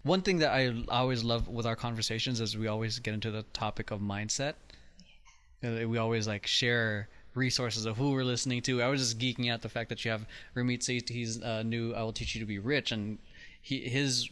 One thing that I always love with our conversations is we always get into the topic of mindset. We always like share resources of who we're listening to. I was just geeking out the fact that you have Ramit say he's new I Will Teach You to Be Rich, and his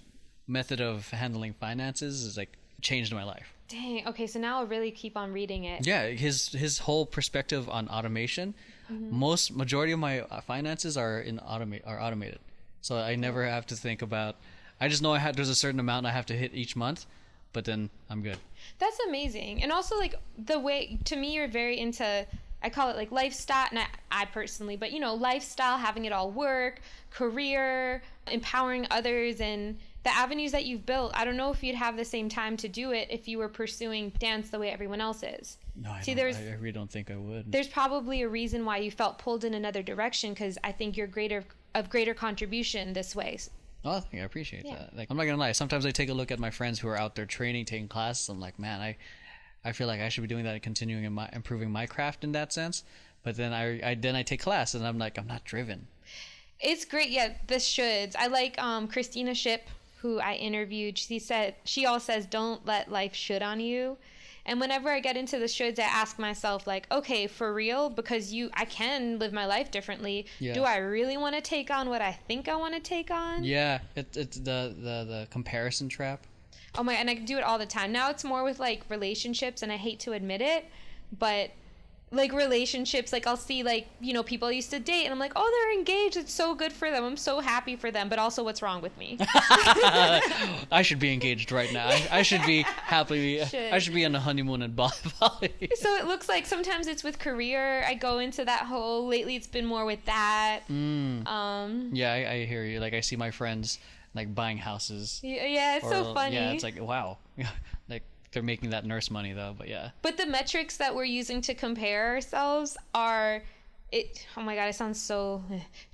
method of handling finances is like changed my life. Dang. Okay, so now I'll really keep on reading it. Yeah, his whole perspective on automation. Majority of my finances are automated, so I never have to think about. I just know there's a certain amount I have to hit each month, but then I'm good. That's amazing. And also, like, the way, to me, you're very into, I call it like lifestyle, not I personally, but lifestyle, having it all work, career, empowering others, and the avenues that you've built. I don't know if you'd have the same time to do it if you were pursuing dance the way everyone else is. No, I really don't think I would. There's probably a reason why you felt pulled in another direction, because I think you're of greater contribution this way. Oh, I appreciate that. Like, I'm not gonna lie. Sometimes I take a look at my friends who are out there training, taking classes. I'm like, man, I feel like I should be doing that and continuing improving my craft in that sense. But then I take class and I'm like, I'm not driven. It's great. Yeah, the shoulds. I like Christina Ship, who I interviewed. She always says, don't let life should on you. And whenever I get into the shoulds, I ask myself, like, okay, for real, because I can live my life differently. Yeah. Do I really want to take on what I think I want to take on? Yeah, it's the comparison trap. Oh my, and I do it all the time. Now it's more with like relationships, and I hate to admit it, but like relationships, like I'll see like, people I used to date and I'm like, oh, they're engaged. It's so good for them. I'm so happy for them. But also, what's wrong with me? I should be engaged right now. I should be happily. I should be on a honeymoon in Bali. So it looks like sometimes it's with career. I go into that whole, lately it's been more with that. Yeah, I hear you. Like I see my friends like buying houses. Yeah, it's so funny. Yeah, it's like, wow. Like, they're making that nurse money though, but yeah. But the metrics that we're using to compare ourselves oh my god, it sounds so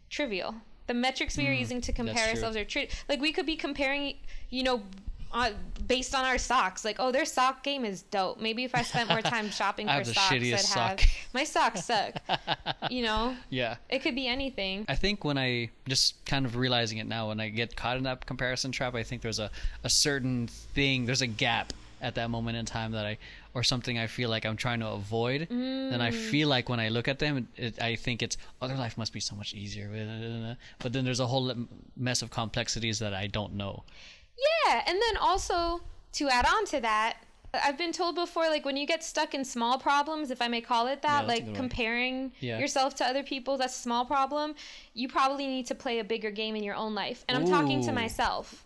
trivial. The metrics we are using to compare ourselves are like, we could be comparing, based on our socks. Like, oh, their sock game is dope. Maybe if I spent more time shopping for socks, I'd have. My socks suck. Yeah. It could be anything. I think when I just kind of realizing it now, when I get caught in that comparison trap, I think there's a certain thing, there's a gap at that moment in time or something I feel like I'm trying to avoid. Then I feel like when I look at them, I think it's, their life must be so much easier. But then there's a whole mess of complexities that I don't know. Yeah, and then also, to add on to that, I've been told before, like, when you get stuck in small problems, if I may call it that, like comparing yourself to other people, that's a small problem, you probably need to play a bigger game in your own life. And I'm talking to myself.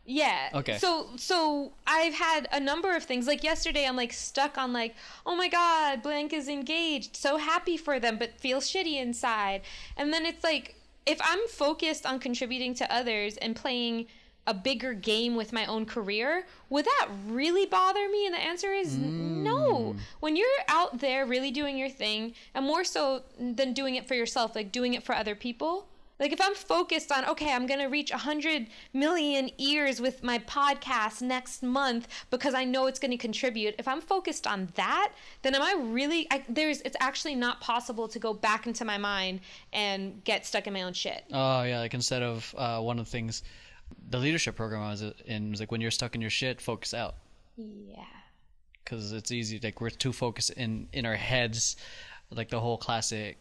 Yeah. Okay. So I've had a number of things. Like yesterday, I'm like stuck on like, oh my God, blank is engaged. So happy for them, but feel shitty inside. And then it's like, if I'm focused on contributing to others and playing a bigger game with my own career, would that really bother me? And the answer is no. When you're out there really doing your thing, and more so than doing it for yourself, like doing it for other people. Like, if I'm focused on, okay, I'm going to reach 100 million ears with my podcast next month because I know it's going to contribute. If I'm focused on that, then am I really, it's actually not possible to go back into my mind and get stuck in my own shit. Oh, yeah. Like, instead of one of the things, the leadership program I was in was like, when you're stuck in your shit, focus out. Yeah. Because it's easy. Like, we're too focused in our heads. Like the whole classic,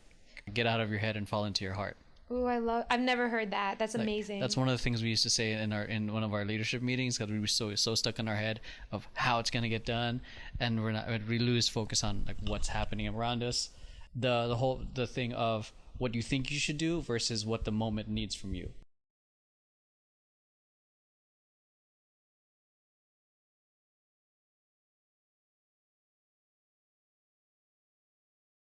get out of your head and fall into your heart. Ooh, I've never heard that. That's amazing. That's one of the things we used to say in one of our leadership meetings, because we were so stuck in our head of how it's going to get done, and we lose focus on like what's happening around us. The thing of what you think you should do versus what the moment needs from you.